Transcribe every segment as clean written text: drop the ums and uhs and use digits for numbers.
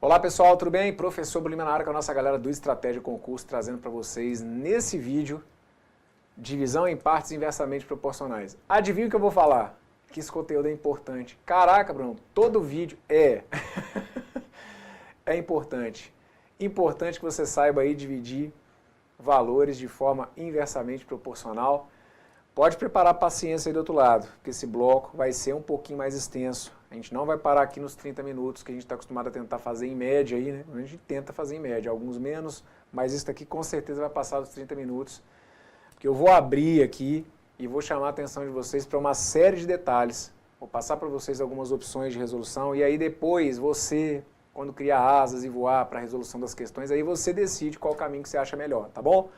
Olá pessoal, tudo bem? Professor Bolima na área com a nossa galera do Estratégia Concurso, trazendo para vocês nesse vídeo divisão em partes inversamente proporcionais. Adivinha o que eu vou falar? Que esse conteúdo é importante. Caraca, Bruno, todo vídeo é importante. Importante que você saiba aí dividir valores de forma inversamente proporcional. Pode preparar paciência aí do outro lado, porque esse bloco vai ser um pouquinho mais extenso. A gente não vai parar aqui nos 30 minutos que a gente está acostumado a tentar fazer em média aí, né? A gente tenta fazer em média, alguns menos, mas isso aqui com certeza vai passar dos 30 minutos. Porque eu vou abrir aqui e vou chamar a atenção de vocês para uma série de detalhes. Vou passar para vocês algumas opções de resolução e aí depois você, quando criar asas e voar para a resolução das questões, aí você decide qual caminho que você acha melhor, tá bom?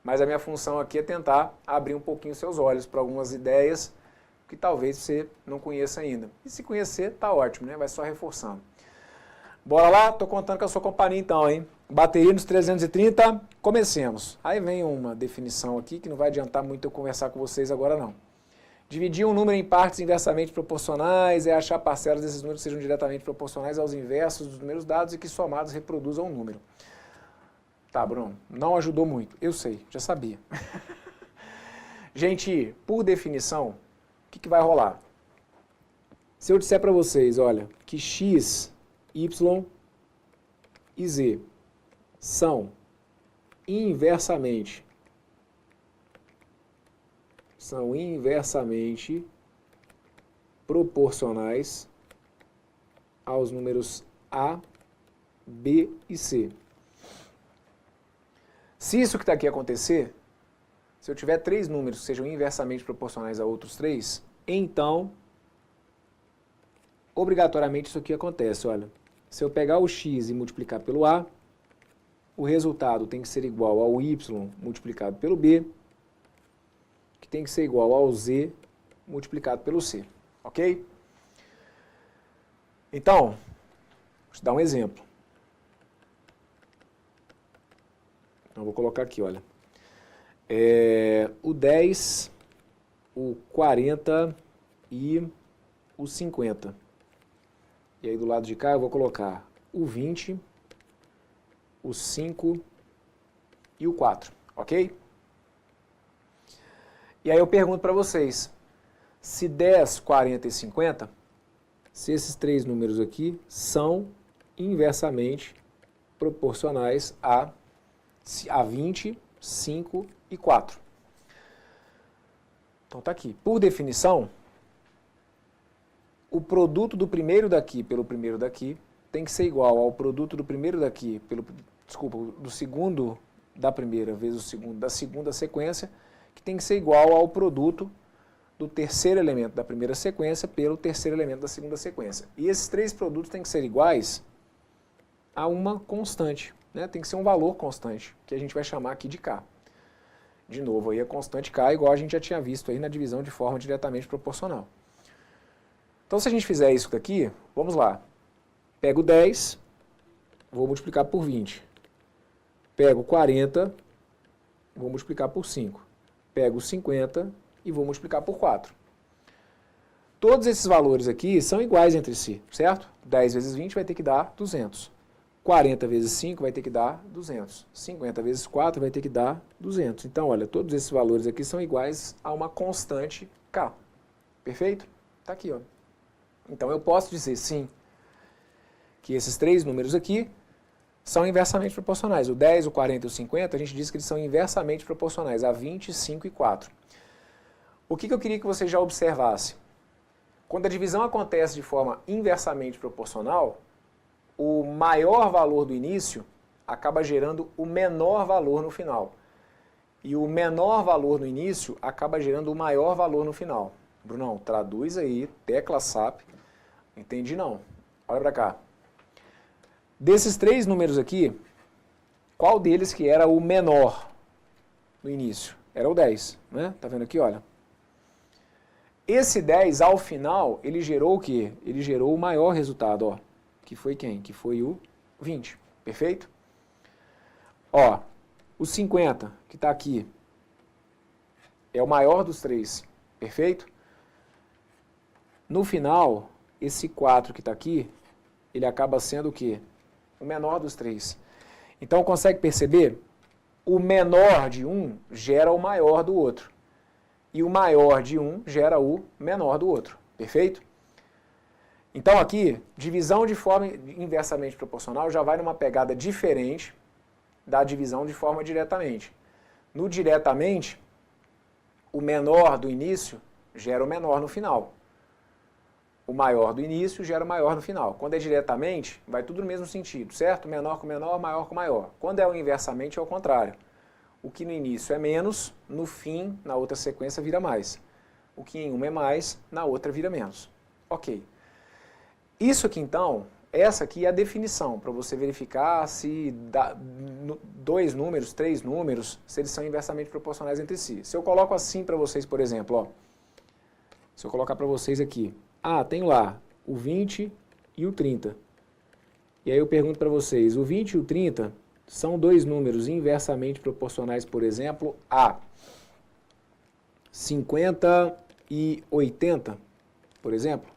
Mas a minha função aqui é tentar abrir um pouquinho seus olhos para algumas ideias que talvez você não conheça ainda. E se conhecer, tá ótimo, né? Vai só reforçando. Bora lá? Tô contando com a sua companhia então, hein? Bateria nos 330, comecemos. Aí vem uma definição aqui que não vai adiantar muito eu conversar com vocês agora não. Dividir um número em partes inversamente proporcionais é achar parcelas desses números que sejam diretamente proporcionais aos inversos dos números dados e que somados reproduzam um número. Tá, Bruno, não ajudou muito, eu sei, já sabia. Gente, por definição, o que vai rolar? Se eu disser para vocês, olha, que x, y e z são inversamente proporcionais aos números a, b e c. Se isso que está aqui acontecer, se eu tiver três números que sejam inversamente proporcionais a outros três, então, obrigatoriamente isso aqui acontece. Olha, se eu pegar o x e multiplicar pelo a, o resultado tem que ser igual ao y multiplicado pelo b, que tem que ser igual ao z multiplicado pelo c. Ok? Então, vou te dar um exemplo. Então, vou colocar aqui, olha. O 10, o 40 e o 50. E aí do lado de cá eu vou colocar o 20, o 5 e o 4, ok? E aí eu pergunto para vocês, se 10, 40 e 50, se esses três números aqui são inversamente proporcionais a 20, 5 e 4. Então tá aqui. Por definição, o produto do primeiro daqui pelo primeiro daqui tem que ser igual ao produto do primeiro daqui pelo, do segundo da primeira vezes o segundo da segunda sequência, que tem que ser igual ao produto do terceiro elemento da primeira sequência pelo terceiro elemento da segunda sequência. E esses três produtos têm que ser iguais a uma constante, né? Tem que ser um valor constante, que a gente vai chamar aqui de K. De novo, aí a constante K, igual a gente já tinha visto aí na divisão de forma diretamente proporcional. Então, se a gente fizer isso daqui, vamos lá. Pego 10, vou multiplicar por 20. Pego 40, vou multiplicar por 5. Pego 50 e vou multiplicar por 4. Todos esses valores aqui são iguais entre si, certo? 10 vezes 20 vai ter que dar 200. 40 vezes 5 vai ter que dar 200. 50 vezes 4 vai ter que dar 200. Então, olha, todos esses valores aqui são iguais a uma constante K. Perfeito? Está aqui, ó. Então, eu posso dizer, sim, que esses três números aqui são inversamente proporcionais. O 10, o 40 e o 50, a gente diz que eles são inversamente proporcionais a 20, 5 e 4. O que eu queria que você já observasse? Quando a divisão acontece de forma inversamente proporcional, o maior valor do início acaba gerando o menor valor no final. E o menor valor no início acaba gerando o maior valor no final. Brunão, traduz aí, tecla SAP. Entendi não. Olha pra cá. Desses três números aqui, qual deles que era o menor no início? Era o 10, né? Tá vendo aqui, olha. Esse 10, ao final, ele gerou o quê? Ele gerou o maior resultado, ó. Que foi quem? Que foi o 20. Perfeito? Ó, o 50, que está aqui, é o maior dos três. Perfeito? No final, esse 4 que está aqui, ele acaba sendo o quê? o menor dos três. Então, consegue perceber? O menor de um gera o maior do outro. E o maior de um gera o menor do outro. Perfeito? Então, aqui, divisão de forma inversamente proporcional já vai numa pegada diferente da divisão de forma diretamente. No diretamente, o menor do início gera o menor no final. O maior do início gera o maior no final. Quando é diretamente, vai tudo no mesmo sentido, certo? Menor com menor, maior com maior. Quando é o inversamente, é o contrário. O que no início é menos, no fim, na outra sequência, vira mais. O que em uma é mais, na outra vira menos. Ok. Isso aqui, então, essa aqui é a definição, para você verificar se dois números, três números, se eles são inversamente proporcionais entre si. Se eu coloco assim para vocês, por exemplo, ó, se eu colocar para vocês aqui, tenho lá o 20 e o 30. E aí eu pergunto para vocês, o 20 e o 30 são dois números inversamente proporcionais, por exemplo, a 50 e 80, por exemplo?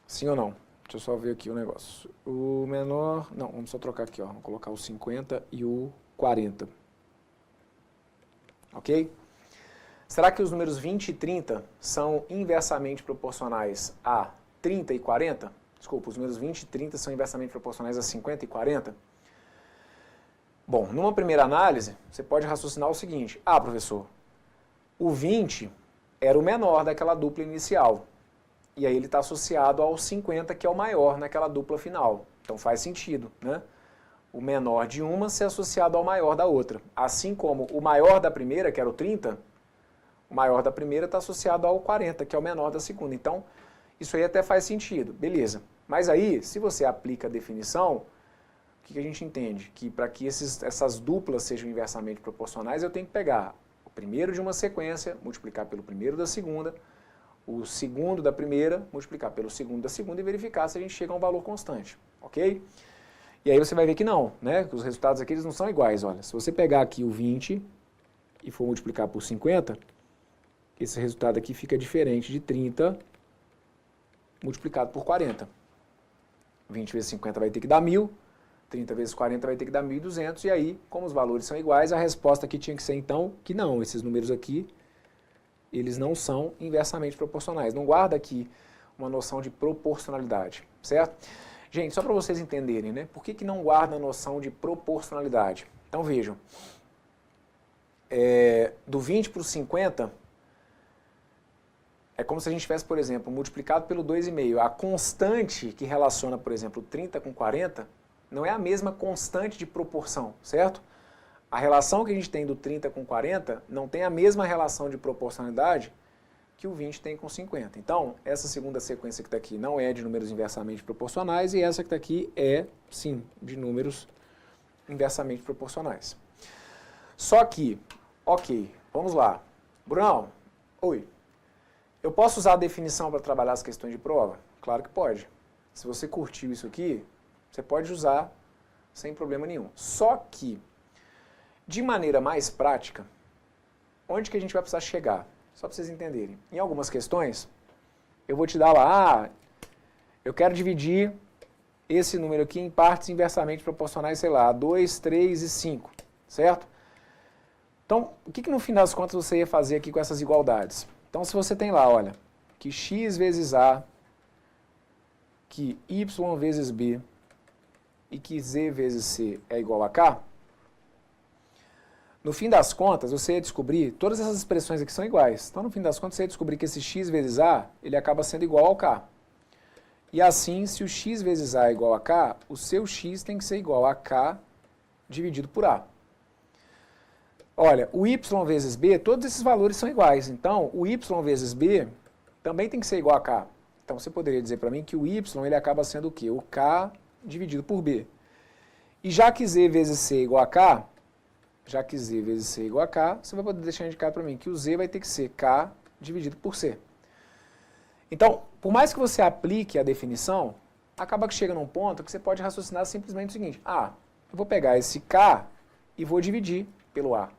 Sim ou não? Deixa eu só ver aqui o negócio. O menor... Não, vamos só trocar aqui, ó. Vamos colocar o 50 e o 40. Ok? Será que os números 20 e 30 são inversamente proporcionais a 30 e 40? Desculpa, os números 20 e 30 são inversamente proporcionais a 50 e 40? Bom, numa primeira análise, você pode raciocinar o seguinte. Professor, o 20 era o menor daquela dupla inicial. E aí ele está associado ao 50, que é o maior naquela dupla final. Então faz sentido, né? O menor de uma ser associado ao maior da outra. Assim como o maior da primeira, que era o 30, o maior da primeira está associado ao 40, que é o menor da segunda. Então, isso aí até faz sentido. Beleza. Mas aí, se você aplica a definição, o que a gente entende? Que para que essas duplas sejam inversamente proporcionais, eu tenho que pegar o primeiro de uma sequência, multiplicar pelo primeiro da segunda, o segundo da primeira, multiplicar pelo segundo da segunda e verificar se a gente chega a um valor constante, ok? E aí você vai ver que não, né? Que os resultados aqui eles não são iguais, olha. Se você pegar aqui o 20 e for multiplicar por 50, esse resultado aqui fica diferente de 30 multiplicado por 40. 20 vezes 50 vai ter que dar 1.000, 30 vezes 40 vai ter que dar 1.200, e aí, como os valores são iguais, a resposta aqui tinha que ser, então, que não, esses números aqui eles não são inversamente proporcionais. Não guarda aqui uma noção de proporcionalidade, certo? Gente, só para vocês entenderem, né? Por que não guarda a noção de proporcionalidade? Então vejam, do 20 para o 50, é como se a gente tivesse, por exemplo, multiplicado pelo 2,5. A constante que relaciona, por exemplo, 30 com 40, não é a mesma constante de proporção, certo? A relação que a gente tem do 30 com 40 não tem a mesma relação de proporcionalidade que o 20 tem com 50. Então, essa segunda sequência que está aqui não é de números inversamente proporcionais e essa que está aqui é, sim, de números inversamente proporcionais. Só que, ok, vamos lá. Brunão, oi. Eu posso usar a definição para trabalhar as questões de prova? Claro que pode. Se você curtiu isso aqui, você pode usar sem problema nenhum. Só que, de maneira mais prática, onde que a gente vai precisar chegar? Só para vocês entenderem. Em algumas questões, eu vou te dar lá, eu quero dividir esse número aqui em partes inversamente proporcionais, sei lá, 2, 3 e 5, certo? Então, o que no fim das contas você ia fazer aqui com essas igualdades? Então, se você tem lá, olha, que x vezes a, que y vezes b e que z vezes c é igual a k, no fim das contas, você ia descobrir, todas essas expressões aqui são iguais. Então, no fim das contas, você ia descobrir que esse x vezes a, ele acaba sendo igual ao k. E assim, se o x vezes a é igual a k, o seu x tem que ser igual a k dividido por a. Olha, o y vezes b, todos esses valores são iguais. Então, o y vezes b também tem que ser igual a k. Então, você poderia dizer para mim que o y ele acaba sendo o quê? O k dividido por b. E já que z vezes c é igual a k, você vai poder deixar indicado para mim que o z vai ter que ser k dividido por c. Então, por mais que você aplique a definição, acaba que chega num ponto que você pode raciocinar simplesmente o seguinte: eu vou pegar esse k e vou dividir pelo a.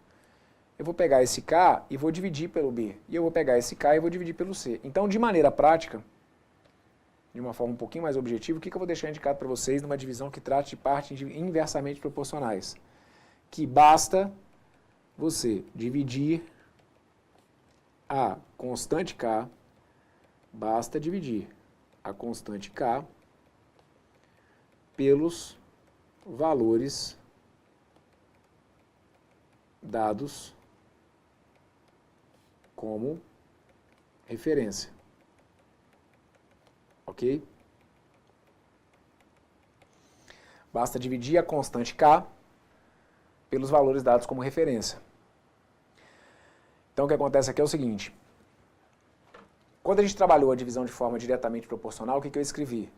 Eu vou pegar esse k e vou dividir pelo b. E eu vou pegar esse k e vou dividir pelo c. Então, de maneira prática, de uma forma um pouquinho mais objetiva, o que eu vou deixar indicado para vocês numa divisão que trate de partes inversamente proporcionais? Que basta você dividir a constante K, basta dividir a constante K pelos valores dados como referência. Ok? Basta dividir a constante K pelos valores dados como referência. Então, o que acontece aqui é o seguinte. Quando a gente trabalhou a divisão de forma diretamente proporcional, o que eu escrevi?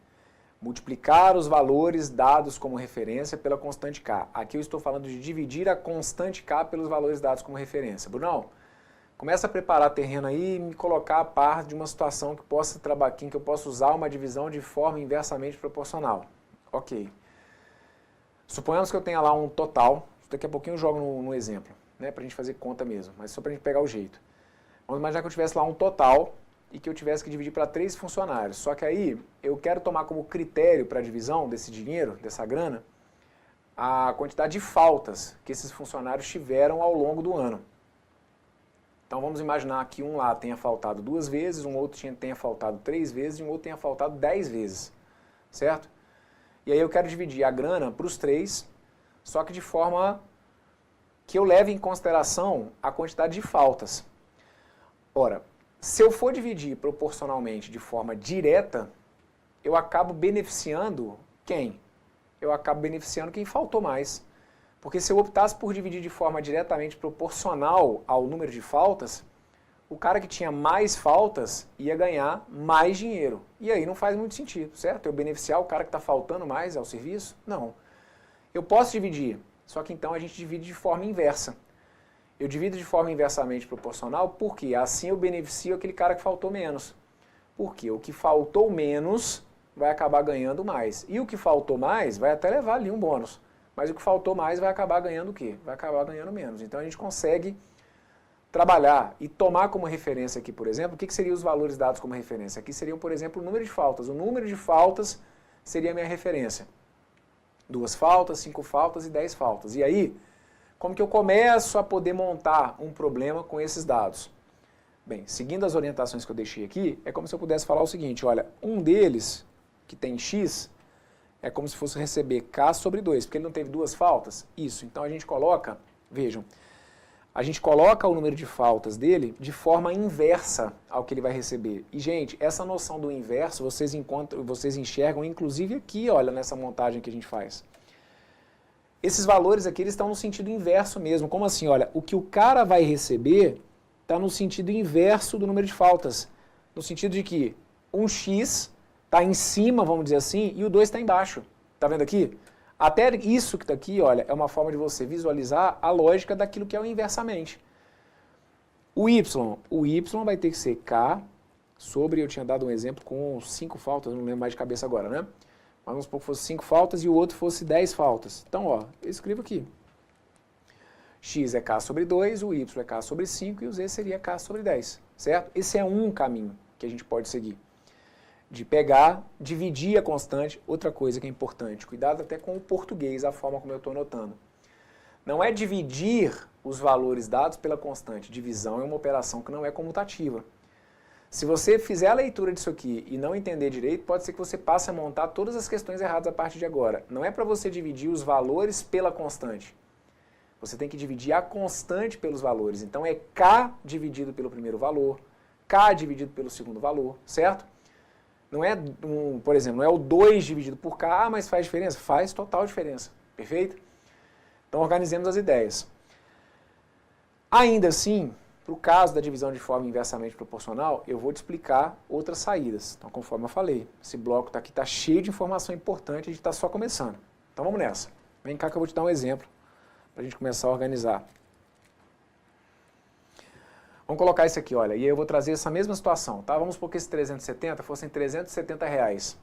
Multiplicar os valores dados como referência pela constante K. Aqui eu estou falando de dividir a constante K pelos valores dados como referência. Brunão, começa a preparar terreno aí e me colocar a par de uma situação que possa trabalhar, em que eu possa usar uma divisão de forma inversamente proporcional. Ok. Suponhamos que eu tenha lá um total, daqui a pouquinho eu jogo no exemplo, né, para a gente fazer conta mesmo, mas só para a gente pegar o jeito. Vamos imaginar que eu tivesse lá um total e que eu tivesse que dividir para 3 funcionários. Só que aí eu quero tomar como critério para a divisão desse dinheiro, dessa grana, a quantidade de faltas que esses funcionários tiveram ao longo do ano. Então vamos imaginar que um lá tenha faltado 2 vezes, um outro tenha faltado 3 vezes e um outro tenha faltado 10 vezes, certo? E aí eu quero dividir a grana para os 3, só que de forma que eu leve em consideração a quantidade de faltas. Ora, se eu for dividir proporcionalmente de forma direta, eu acabo beneficiando quem? Eu acabo beneficiando quem faltou mais. Porque se eu optasse por dividir de forma diretamente proporcional ao número de faltas, o cara que tinha mais faltas ia ganhar mais dinheiro. E aí não faz muito sentido, certo? Eu beneficiar o cara que está faltando mais ao serviço? Não. Eu posso dividir, só que então a gente divide de forma inversa. Eu divido de forma inversamente proporcional porque assim eu beneficio aquele cara que faltou menos. Porque o que faltou menos vai acabar ganhando mais. E o que faltou mais vai até levar ali um bônus. Mas o que faltou mais vai acabar ganhando o quê? Vai acabar ganhando menos. Então a gente consegue trabalhar e tomar como referência aqui, por exemplo, o que seriam os valores dados como referência? Aqui seriam, por exemplo, o número de faltas. O número de faltas seria a minha referência. 2 faltas, 5 faltas e 10 faltas. E aí, como que eu começo a poder montar um problema com esses dados? Bem, seguindo as orientações que eu deixei aqui, é como se eu pudesse falar o seguinte, olha, um deles, que tem x, é como se fosse receber k sobre 2, porque ele não teve 2 faltas? Isso, então a gente coloca, vejam, a gente coloca o número de faltas dele de forma inversa ao que ele vai receber. E, gente, essa noção do inverso vocês enxergam, inclusive aqui, olha, nessa montagem que a gente faz. Esses valores aqui eles estão no sentido inverso mesmo. Como assim? Olha, o que o cara vai receber está no sentido inverso do número de faltas. No sentido de que um x está em cima, vamos dizer assim, e o 2 está embaixo. Está vendo aqui? Até isso que está aqui, olha, é uma forma de você visualizar a lógica daquilo que é o inversamente. O y vai ter que ser k sobre, eu tinha dado um exemplo com 5 faltas, não lembro mais de cabeça agora, né? Mas vamos supor que fosse 5 faltas e o outro fosse 10 faltas. Então, ó, eu escrevo aqui. X é k sobre 2, o y é k sobre 5 e o z seria k sobre 10, certo? Esse é um caminho que a gente pode seguir. De pegar, dividir a constante. Outra coisa que é importante, cuidado até com o português, a forma como eu estou anotando. Não é dividir os valores dados pela constante. Divisão é uma operação que não é comutativa. Se você fizer a leitura disso aqui e não entender direito, pode ser que você passe a montar todas as questões erradas a partir de agora. Não é para você dividir os valores pela constante. Você tem que dividir a constante pelos valores. Então é K dividido pelo primeiro valor, K dividido pelo segundo valor, certo? Não é, por exemplo, não é o 2 dividido por K, mas faz diferença? Faz total diferença, perfeito? Então organizemos as ideias. Ainda assim, para o caso da divisão de forma inversamente proporcional, eu vou te explicar outras saídas. Então, conforme eu falei, esse bloco aqui está cheio de informação importante, a gente está só começando. Então vamos nessa. Vem cá que eu vou te dar um exemplo para a gente começar a organizar. Vamos colocar isso aqui, olha, e aí eu vou trazer essa mesma situação, tá? Vamos supor que esse 370 fossem R$370.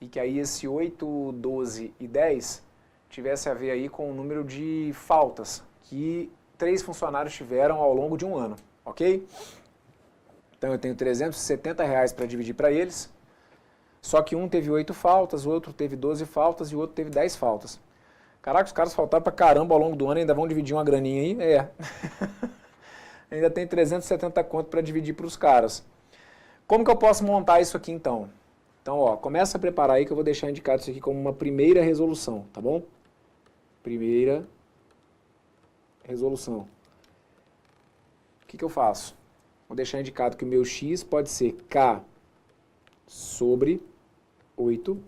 E que aí esse 8, 12 e 10 tivesse a ver aí com o número de faltas que 3 funcionários tiveram ao longo de um ano, ok? Então eu tenho R$370 para dividir para eles. Só que um teve 8 faltas, o outro teve 12 faltas e o outro teve 10 faltas. Caraca, os caras faltaram pra caramba ao longo do ano, ainda vão dividir uma graninha aí? É. Ainda tem 370 conto para dividir para os caras. Como que eu posso montar isso aqui então? Então, ó, começa a preparar aí que eu vou deixar indicado isso aqui como uma primeira resolução, tá bom? Primeira resolução. O que eu faço? Vou deixar indicado que o meu x pode ser k sobre 8.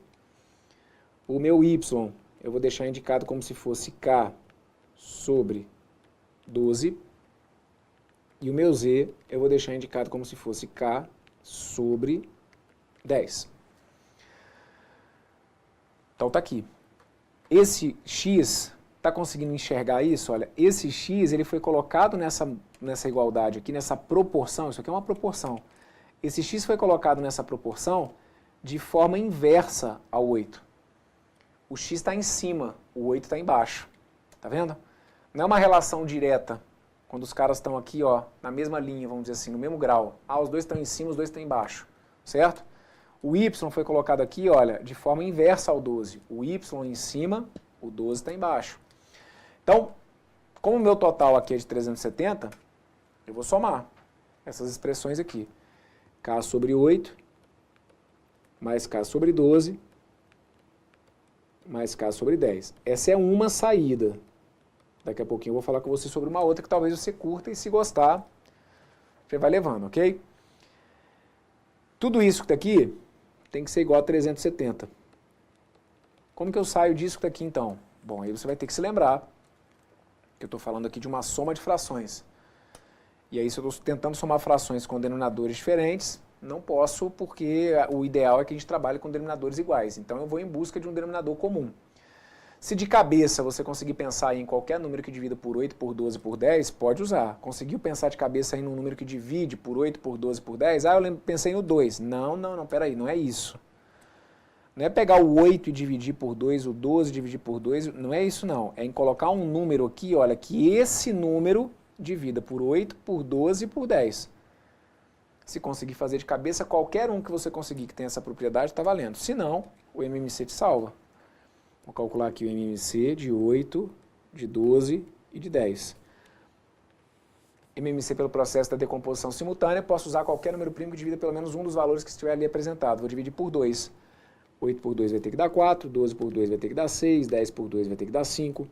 O meu y eu vou deixar indicado como se fosse k sobre 12. E o meu z eu vou deixar indicado como se fosse k sobre 10. Então tá aqui. Esse x, tá conseguindo enxergar isso? Olha, esse x ele foi colocado nessa igualdade aqui, nessa proporção, isso aqui é uma proporção. Esse x foi colocado nessa proporção de forma inversa ao 8. O x está em cima, o 8 está embaixo. Tá vendo? Não é uma relação direta, quando os caras estão aqui, ó, na mesma linha, vamos dizer assim, no mesmo grau. Ah, os dois estão em cima, os dois estão embaixo. Certo? O y foi colocado aqui, olha, de forma inversa ao 12. O y em cima, o 12 está embaixo. Então, como o meu total aqui é de 370, eu vou somar essas expressões aqui. K sobre 8, mais K sobre 12, mais K sobre 10. Essa é uma saída. Daqui a pouquinho eu vou falar com você sobre uma outra que talvez você curta e se gostar, você vai levando, ok? Tudo isso que está aqui tem que ser igual a 370. Como que eu saio disso que está aqui então? Bom, aí você vai ter que se lembrar que eu estou falando aqui de uma soma de frações. E aí se eu estou tentando somar frações com denominadores diferentes, não posso porque o ideal é que a gente trabalhe com denominadores iguais. Então eu vou em busca de um denominador comum. Se de cabeça você conseguir pensar em qualquer número que divida por 8, por 12, por 10, pode usar. Conseguiu pensar de cabeça em um número que divide por 8, por 12, por 10? Ah, eu pensei no 2. Não, peraí, não é isso. Não é pegar o 8 e dividir por 2, o 12 e dividir por 2, não é isso não. É em colocar um número aqui, olha, que esse número divida por 8, por 12 e por 10. Se conseguir fazer de cabeça, qualquer um que você conseguir que tenha essa propriedade está valendo. Se não, o MMC te salva. Vou calcular aqui o MMC de 8, de 12 e de 10. MMC pelo processo da decomposição simultânea, posso usar qualquer número primo que divida pelo menos um dos valores que estiver ali apresentado. Vou dividir por 2. 8 por 2 vai ter que dar 4, 12 por 2 vai ter que dar 6, 10 por 2 vai ter que dar 5.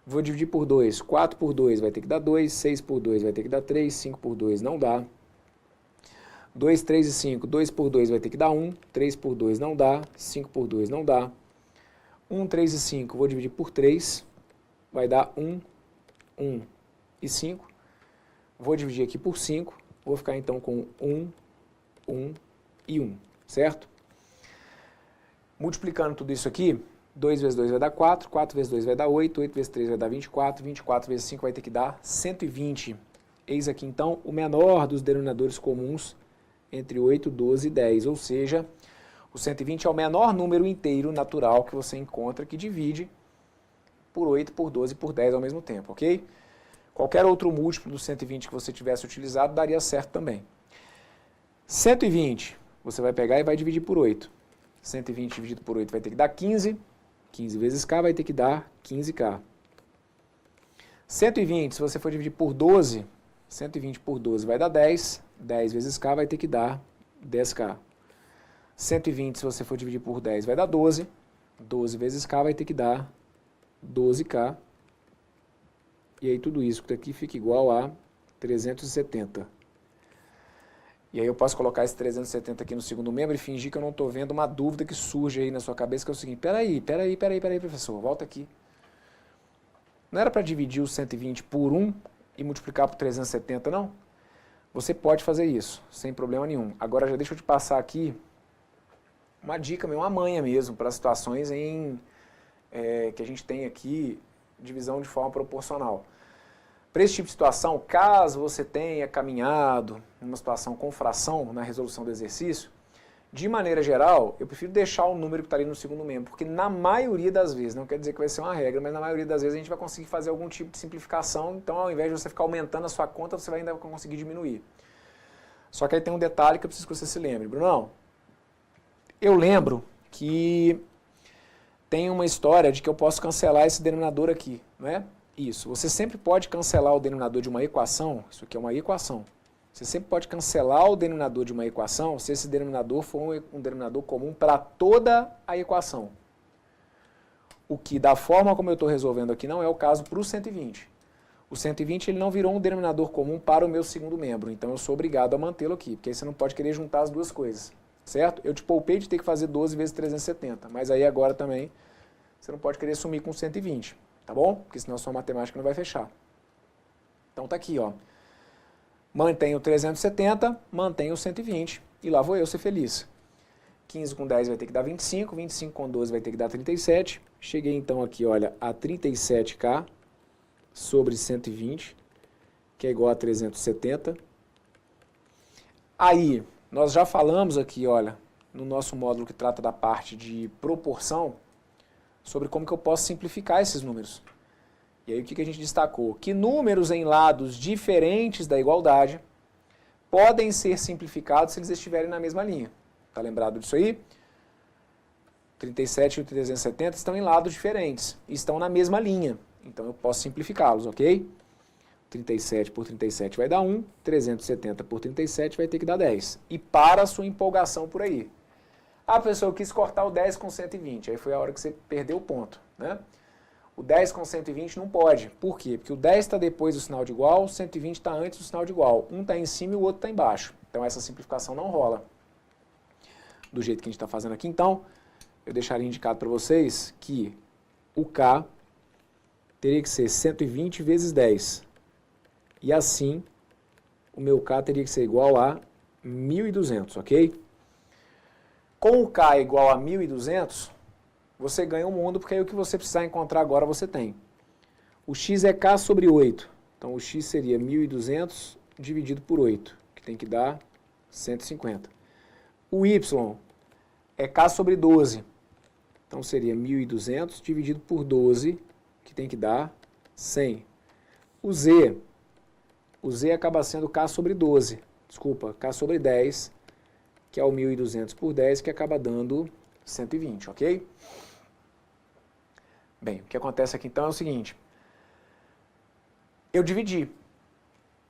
Vou dividir por 2, 4 por 2 vai ter que dar 2, 6 por 2 vai ter que dar 3, 5 por 2 não dá. 2, 3 e 5, 2 por 2 vai ter que dar 1, 3 por 2 não dá, 5 por 2 não dá. 1, 3 e 5, vou dividir por 3, vai dar 1, 1 e 5. Vou dividir aqui por 5, vou ficar então com 1, 1 e 1, certo? Multiplicando tudo isso aqui, 2 vezes 2 vai dar 4, 4 vezes 2 vai dar 8, 8 vezes 3 vai dar 24, 24 vezes 5 vai ter que dar 120. Eis aqui então o menor dos denominadores comuns entre 8, 12 e 10, ou seja, o 120 é o menor número inteiro natural que você encontra que divide por 8, por 12 e por 10 ao mesmo tempo, ok? Qualquer outro múltiplo do 120 que você tivesse utilizado daria certo também. 120, você vai pegar e vai dividir por 8. 120 dividido por 8 vai ter que dar 15. 15 vezes k vai ter que dar 15k. 120, se você for dividir por 12, 120 por 12 vai dar 10. 10 vezes k vai ter que dar 10k. 120, se você for dividir por 10, vai dar 12. 12 vezes k vai ter que dar 12k. E aí tudo isso que aqui fica igual a 370. E aí eu posso colocar esse 370 aqui no segundo membro e fingir que eu não estou vendo uma dúvida que surge aí na sua cabeça, que é o seguinte, peraí, professor, volta aqui. Não era para dividir o 120 por 1 e multiplicar por 370, não? Você pode fazer isso, sem problema nenhum. Agora já deixa eu te passar aqui uma dica, uma manha mesmo, para situações que a gente tem aqui divisão de forma proporcional. Para esse tipo de situação, caso você tenha caminhado numa situação com fração na resolução do exercício, de maneira geral, eu prefiro deixar o número que está ali no segundo membro, porque na maioria das vezes, não quer dizer que vai ser uma regra, mas na maioria das vezes a gente vai conseguir fazer algum tipo de simplificação, então ao invés de você ficar aumentando a sua conta, você vai ainda conseguir diminuir. Só que aí tem um detalhe que eu preciso que você se lembre. Brunão, Eu lembro que tem uma história de que eu posso cancelar esse denominador aqui, não é? Isso, você sempre pode cancelar o denominador de uma equação, isso aqui é uma equação. Você sempre pode cancelar o denominador de uma equação se esse denominador for um denominador comum para toda a equação. O que, da forma como eu estou resolvendo aqui, não é o caso para o 120. O 120 ele não virou um denominador comum para o meu segundo membro, então eu sou obrigado a mantê-lo aqui, porque aí você não pode querer juntar as duas coisas, certo? Eu te poupei de ter que fazer 12 vezes 370, mas aí agora também você não pode querer sumir com 120, tá bom? Porque senão a sua matemática não vai fechar. Então tá aqui, ó. Mantenho o 370, mantenho o 120 e lá vou eu ser feliz. 15 com 10 vai ter que dar 25, 25 com 12 vai ter que dar 37. Cheguei então aqui, olha, a 37K sobre 120, que é igual a 370. Aí, nós já falamos aqui, olha, no nosso módulo que trata da parte de proporção, sobre como que eu posso simplificar esses números. E aí o que a gente destacou? Que números em lados diferentes da igualdade podem ser simplificados se eles estiverem na mesma linha. Tá lembrado disso aí? 37 e o 370 estão em lados diferentes, estão na mesma linha. Então eu posso simplificá-los, ok? 37 por 37 vai dar 1, 370 por 37 vai ter que dar 10. E para a sua empolgação por aí. A pessoa quis cortar o 10 com 120, aí foi a hora que você perdeu o ponto, né? O 10 com 120 não pode. Por quê? Porque o 10 está depois do sinal de igual, o 120 está antes do sinal de igual. Um está em cima e o outro está embaixo. Então essa simplificação não rola. Do jeito que a gente está fazendo aqui, então, eu deixaria indicado para vocês que o K teria que ser 120 vezes 10. E assim, o meu K teria que ser igual a 1.200, ok? Com o K igual a 1.200, você ganha o mundo, porque aí o que você precisar encontrar agora você tem. O x é K sobre 8. Então o x seria 1.200 dividido por 8, que tem que dar 150. O y é K sobre 12. Então seria 1.200 dividido por 12, que tem que dar 100. O z acaba sendo K sobre 12. Desculpa, K sobre 10, que é o 1.200 por 10, que acaba dando 120, ok? Bem, o que acontece aqui então é o seguinte. Eu dividi.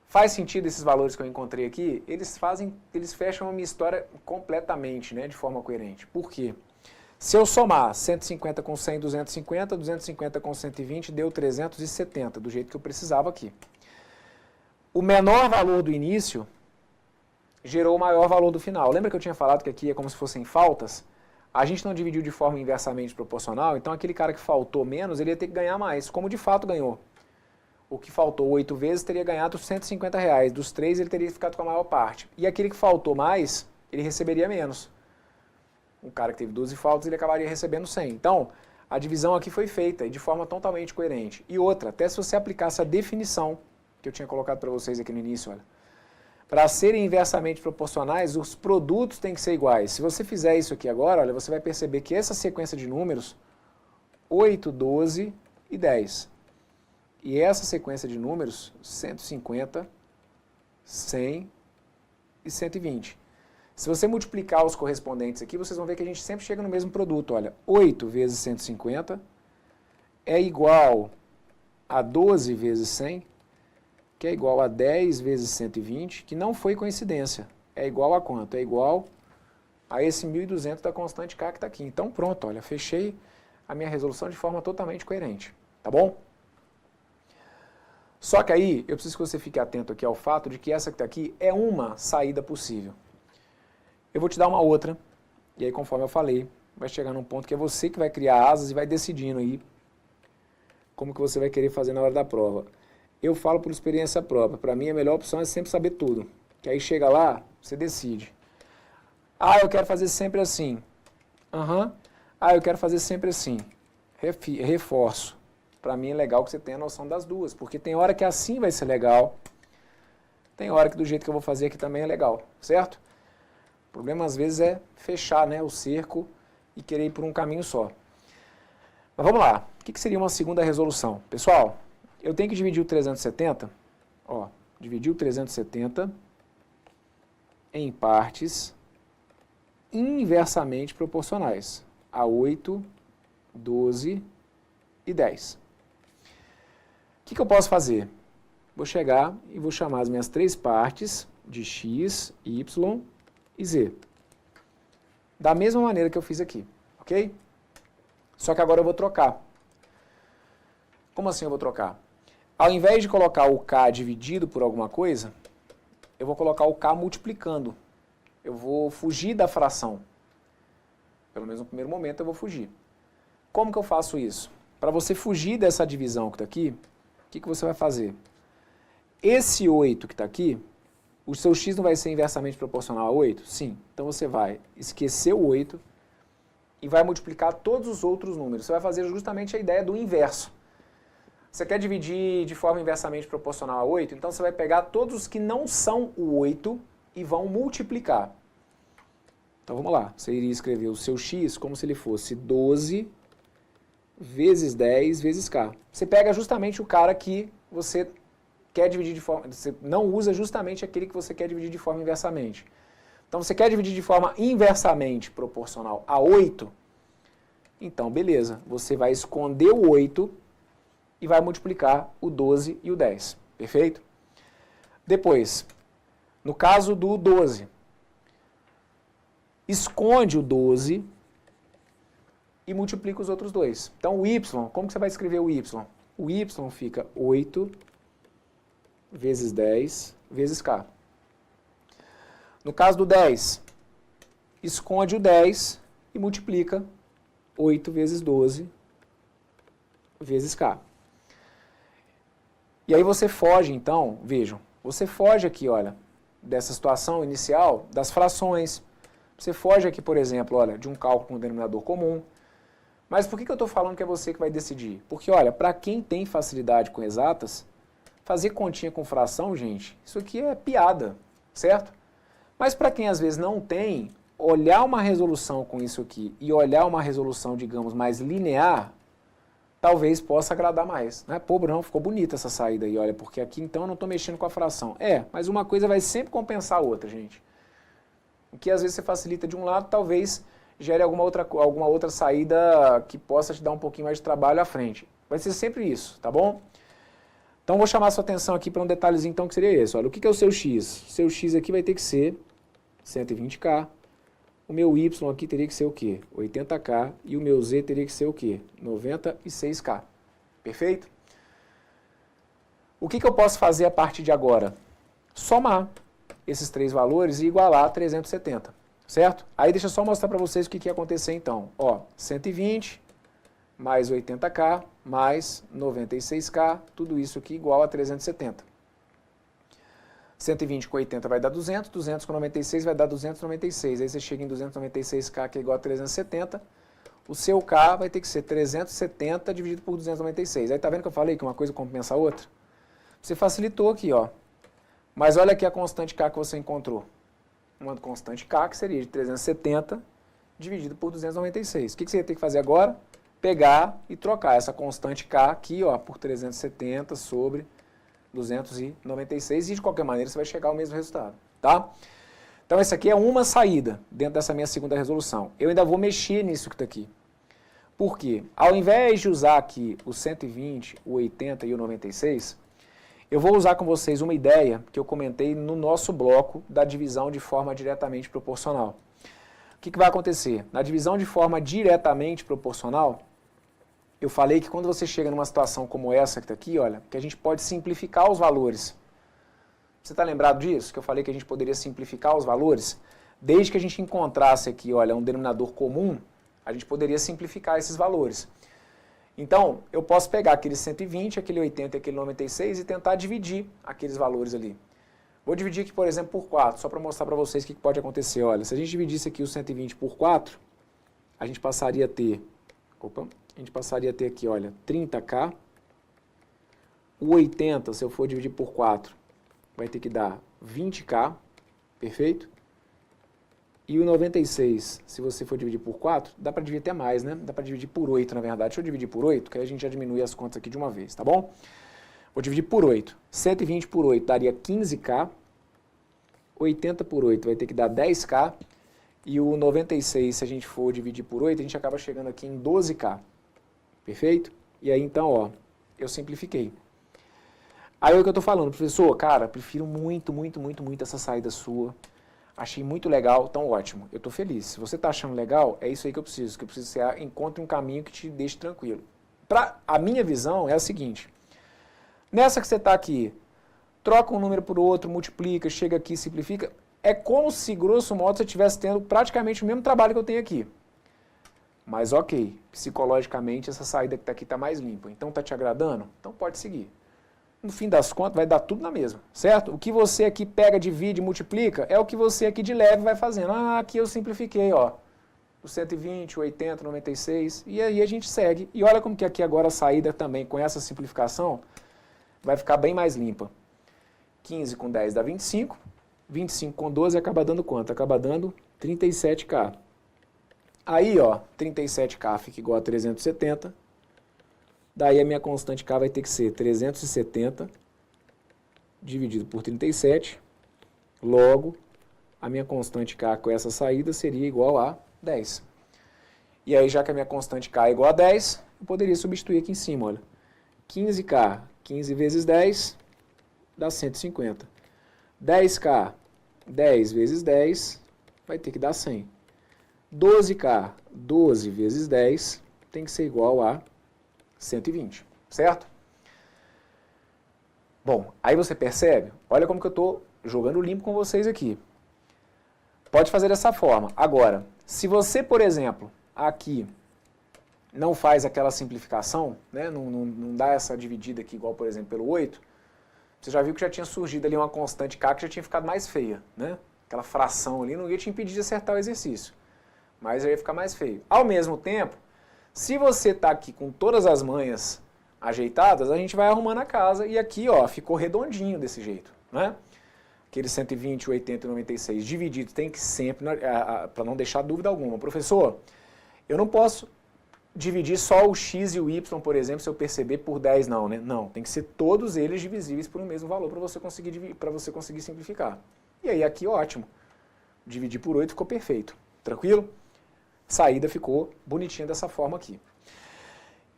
Faz sentido esses valores que eu encontrei aqui? Eles fecham a minha história completamente, né, de forma coerente. Por quê? Se eu somar 150 com 100, 250, 250 com 120, deu 370, do jeito que eu precisava aqui. O menor valor do início gerou o maior valor do final. Lembra que eu tinha falado que aqui é como se fossem faltas? A gente não dividiu de forma inversamente proporcional, então aquele cara que faltou menos, ele ia ter que ganhar mais, como de fato ganhou. O que faltou 8 vezes teria ganhado R$150. Dos 3 ele teria ficado com a maior parte. E aquele que faltou mais, ele receberia menos. Um cara que teve 12 faltas, ele acabaria recebendo 100. Então, a divisão aqui foi feita de forma totalmente coerente. E outra, até se você aplicasse a definição que eu tinha colocado para vocês aqui no início, olha. Para serem inversamente proporcionais, os produtos têm que ser iguais. Se você fizer isso aqui agora, olha, você vai perceber que essa sequência de números, 8, 12 e 10. E essa sequência de números, 150, 100 e 120. Se você multiplicar os correspondentes aqui, vocês vão ver que a gente sempre chega no mesmo produto. Olha, 8 vezes 150 é igual a 12 vezes 100, que é igual a 10 vezes 120, que não foi coincidência. É igual a quanto? É igual a esse 1.200 da constante K que está aqui. Então pronto, olha, fechei a minha resolução de forma totalmente coerente. Tá bom? Só que aí, eu preciso que você fique atento aqui ao fato de que essa que está aqui é uma saída possível. Eu vou te dar uma outra, e aí conforme eu falei, vai chegar num ponto que é você que vai criar asas e vai decidindo aí como que você vai querer fazer na hora da prova. Eu falo por experiência própria, para mim a melhor opção é sempre saber tudo, que aí chega lá, você decide. Ah, eu quero fazer sempre assim. Ah, eu quero fazer sempre assim. Reforço. Para mim é legal que você tenha a noção das duas, porque tem hora que assim vai ser legal, tem hora que do jeito que eu vou fazer aqui também é legal, certo? O problema às vezes é fechar, né, o cerco e querer ir por um caminho só. Mas vamos lá, o que seria uma segunda resolução? Pessoal, eu tenho que dividir o 370, ó, dividir o 370 em partes inversamente proporcionais a 8, 12 e 10. O que eu posso fazer? Vou chegar e vou chamar as minhas três partes de x, y e z. Da mesma maneira que eu fiz aqui, ok? Só que agora eu vou trocar. Como assim eu vou trocar? Ao invés de colocar o k dividido por alguma coisa, eu vou colocar o k multiplicando. Eu vou fugir da fração. Pelo menos no primeiro momento eu vou fugir. Como que eu faço isso? Para você fugir dessa divisão que está aqui, o que você vai fazer? Esse 8 que está aqui, o seu x não vai ser inversamente proporcional a 8? Sim. Então você vai esquecer o 8 e vai multiplicar todos os outros números. Você vai fazer justamente a ideia do inverso. Você quer dividir de forma inversamente proporcional a 8? Então você vai pegar todos os que não são o 8 e vão multiplicar. Então vamos lá. Você iria escrever o seu x como se ele fosse 12 vezes 10 vezes k. Você pega justamente o cara que você quer dividir de forma... Você não usa justamente aquele que você quer dividir de forma inversamente. Então você quer dividir de forma inversamente proporcional a 8? Então beleza. Você vai esconder o 8 e vai multiplicar o 12 e o 10. Perfeito? Depois, no caso do 12, esconde o 12 e multiplica os outros dois. Então o y, como que você vai escrever o y? O y fica 8 vezes 10 vezes k. No caso do 10, esconde o 10 e multiplica 8 vezes 12 vezes k. E aí você foge, então, vejam, você foge aqui, olha, dessa situação inicial, das frações. Você foge aqui, por exemplo, olha, de um cálculo com denominador comum. Mas por que eu estou falando que é você que vai decidir? Porque, olha, para quem tem facilidade com exatas, fazer continha com fração, gente, isso aqui é piada, certo? Mas para quem às vezes não tem, olhar uma resolução com isso aqui e olhar uma resolução, digamos, mais linear, talvez possa agradar mais. Né? Pô, Bruno, ficou bonita essa saída aí, olha, porque aqui então eu não estou mexendo com a fração. Mas uma coisa vai sempre compensar a outra, gente. O que às vezes você facilita de um lado, talvez gere alguma outra saída que possa te dar um pouquinho mais de trabalho à frente. Vai ser sempre isso, tá bom? Então vou chamar a sua atenção aqui para um detalhezinho então que seria esse. Olha, o que é o seu x? O seu x aqui vai ter que ser 120k. O meu y aqui teria que ser o quê? 80k. E o meu z teria que ser o quê? 96k. Perfeito? O que eu posso fazer a partir de agora? Somar esses três valores e igualar a 370. Certo? Aí deixa eu só mostrar para vocês o que ia acontecer então. Ó, 120 mais 80k mais 96k, tudo isso aqui igual a 370. 120 com 80 vai dar 200, 200 com 96 vai dar 296. Aí você chega em 296k, que é igual a 370. O seu k vai ter que ser 370 dividido por 296. Aí tá vendo que eu falei que uma coisa compensa a outra? Você facilitou aqui, ó. Mas olha aqui a constante k que você encontrou. Uma constante k que seria de 370 dividido por 296. O que você ia ter que fazer agora? Pegar e trocar essa constante k aqui, ó, por 370 sobre 296 e de qualquer maneira você vai chegar ao mesmo resultado, tá? Então essa aqui é uma saída dentro dessa minha segunda resolução. Eu ainda vou mexer nisso que está aqui. Por quê? Ao invés de usar aqui o 120, o 80 e o 96, eu vou usar com vocês uma ideia que eu comentei no nosso bloco da divisão de forma diretamente proporcional. O que vai acontecer? Na divisão de forma diretamente proporcional, eu falei que quando você chega numa situação como essa que está aqui, olha, que a gente pode simplificar os valores. Você está lembrado disso? Que eu falei que a gente poderia simplificar os valores? Desde que a gente encontrasse aqui, olha, um denominador comum, a gente poderia simplificar esses valores. Então, eu posso pegar aquele 120, aquele 80 e aquele 96 e tentar dividir aqueles valores ali. Vou dividir aqui, por exemplo, por 4, só para mostrar para vocês o que pode acontecer. Olha, se a gente dividisse aqui o 120 por 4, a gente passaria a ter... A gente passaria a ter aqui, olha, 30k. O 80, se eu for dividir por 4, vai ter que dar 20k, perfeito? E o 96, se você for dividir por 4, dá para dividir até mais, né? Dá para dividir por 8, na verdade. Deixa eu dividir por 8, que aí a gente já diminui as contas aqui de uma vez, tá bom? Vou dividir por 8. 120 por 8 daria 15k. 80 por 8 vai ter que dar 10k. E o 96, se a gente for dividir por 8, a gente acaba chegando aqui em 12K. Perfeito? E aí, então, ó, eu simplifiquei. Aí é o que eu tô falando, professor, cara, prefiro muito essa saída sua. Achei muito legal, então ótimo, eu tô feliz. Se você tá achando legal, é isso aí que eu preciso que você encontre um caminho que te deixe tranquilo. A minha visão é a seguinte, nessa que você tá aqui, troca um número por outro, multiplica, chega aqui, simplifica, é como se, grosso modo, você estivesse tendo praticamente o mesmo trabalho que eu tenho aqui. Mas ok, psicologicamente essa saída que tá aqui tá mais limpa, então tá te agradando? Então pode seguir. No fim das contas, vai dar tudo na mesma, certo? O que você aqui pega, divide, multiplica, é o que você aqui de leve vai fazendo. Ah, aqui eu simplifiquei, ó. O 120, o 80, 96, e aí a gente segue. E olha como que aqui agora a saída também, com essa simplificação, vai ficar bem mais limpa. 15 com 10 dá 25, 25 com 12 acaba dando quanto? Acaba dando 37K. Aí, ó, 37K fica igual a 370, daí a minha constante K vai ter que ser 370 dividido por 37, logo, a minha constante K com essa saída seria igual a 10. E aí, já que a minha constante K é igual a 10, eu poderia substituir aqui em cima, olha. 15K, 15 vezes 10, dá 150. 10K, 10 vezes 10, vai ter que dar 100. 12K, 12 vezes 10, tem que ser igual a 120, certo? Bom, aí você percebe, olha como que eu estou jogando limpo com vocês aqui. Pode fazer dessa forma. Agora, se você, por exemplo, aqui não faz aquela simplificação, né, não dá essa dividida aqui igual, por exemplo, pelo 8, você já viu que já tinha surgido ali uma constante K que já tinha ficado mais feia, né? Aquela fração ali não ia te impedir de acertar o exercício, mas aí ia ficar mais feio. Ao mesmo tempo, se você está aqui com todas as manhas ajeitadas, a gente vai arrumando a casa e aqui, ó, ficou redondinho desse jeito, né? Aqueles 120, 80 e 96 divididos tem que sempre, para não deixar dúvida alguma. Professor, eu não posso dividir só o x e o y, por exemplo, se eu perceber por 10 não, né? Não, tem que ser todos eles divisíveis por um mesmo valor para você conseguir simplificar. E aí aqui, ótimo. Dividir por 8 ficou perfeito. Tranquilo? Saída ficou bonitinha dessa forma aqui.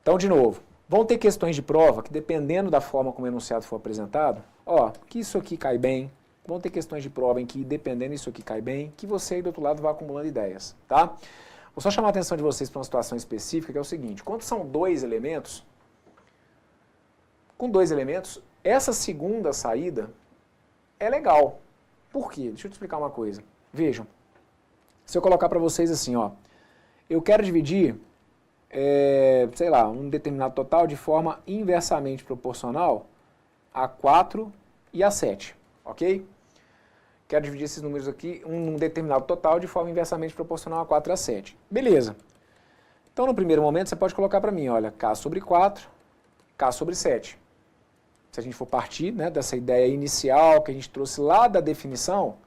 Então, de novo, vão ter questões de prova que, dependendo da forma como o enunciado for apresentado, ó, que isso aqui cai bem. Vão ter questões de prova em que, dependendo disso aqui cai bem, que você aí do outro lado vai acumulando ideias, tá? Vou só chamar a atenção de vocês para uma situação específica, que é o seguinte, quando são dois elementos, com dois elementos, essa segunda saída é legal. Por quê? Deixa eu te explicar uma coisa. Vejam, se eu colocar para vocês assim, ó, eu quero dividir, sei lá, um determinado total de forma inversamente proporcional a 4 e a 7, ok? Quero dividir esses números aqui, um determinado total de forma inversamente proporcional a 4 e a 7. Beleza. Então, no primeiro momento, você pode colocar para mim, olha, K sobre 4, K sobre 7. Se a gente for partir, né, dessa ideia inicial que a gente trouxe lá da definição,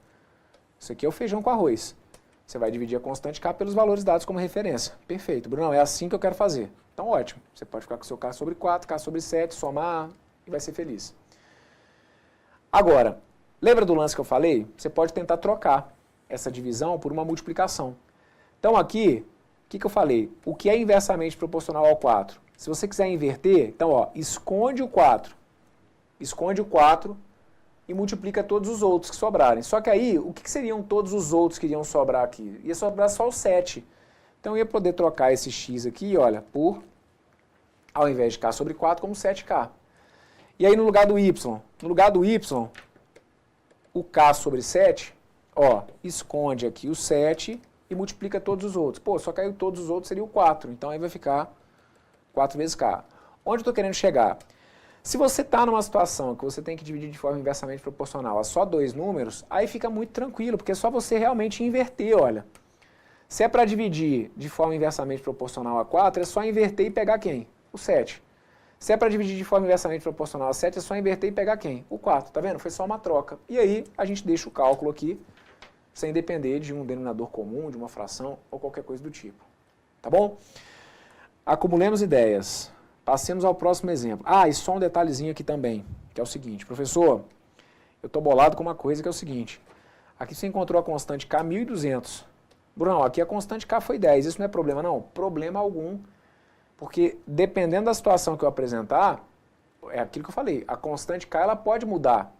isso aqui é o feijão com arroz. Você vai dividir a constante K pelos valores dados como referência. Perfeito, Bruno, é assim que eu quero fazer. Então, ótimo. Você pode ficar com o seu K sobre 4, K sobre 7, somar e vai ser feliz. Agora, lembra do lance que eu falei? Você pode tentar trocar essa divisão por uma multiplicação. Então, aqui, o que eu falei? O que é inversamente proporcional ao 4? Se você quiser inverter, então, ó, esconde o 4 e multiplica todos os outros que sobrarem. Só que aí, o que seriam todos os outros que iriam sobrar aqui? Ia sobrar só o 7. Então, eu ia poder trocar esse x aqui, olha, por, ao invés de k sobre 4, como 7k. E aí, no lugar do y, o k sobre 7, ó, esconde aqui o 7 e multiplica todos os outros. Pô, só caiu todos os outros, seria o 4. Então, aí vai ficar 4 vezes k. Onde eu estou querendo chegar? Se você está numa situação que você tem que dividir de forma inversamente proporcional a só dois números, aí fica muito tranquilo, porque é só você realmente inverter, olha. Se é para dividir de forma inversamente proporcional a 4, é só inverter e pegar quem? O 7. Se é para dividir de forma inversamente proporcional a 7, é só inverter e pegar quem? O 4, tá vendo? Foi só uma troca. E aí, a gente deixa o cálculo aqui, sem depender de um denominador comum, de uma fração ou qualquer coisa do tipo. Tá bom? Acumulemos ideias. Passemos ao próximo exemplo. Ah, e só um detalhezinho aqui também, que é o seguinte. Professor, eu estou bolado com uma coisa que é o seguinte. Aqui você encontrou a constante K, 1.200. Bruno, aqui a constante K foi 10, isso não é problema não? Problema algum, porque dependendo da situação que eu apresentar, é aquilo que eu falei, a constante K ela pode mudar,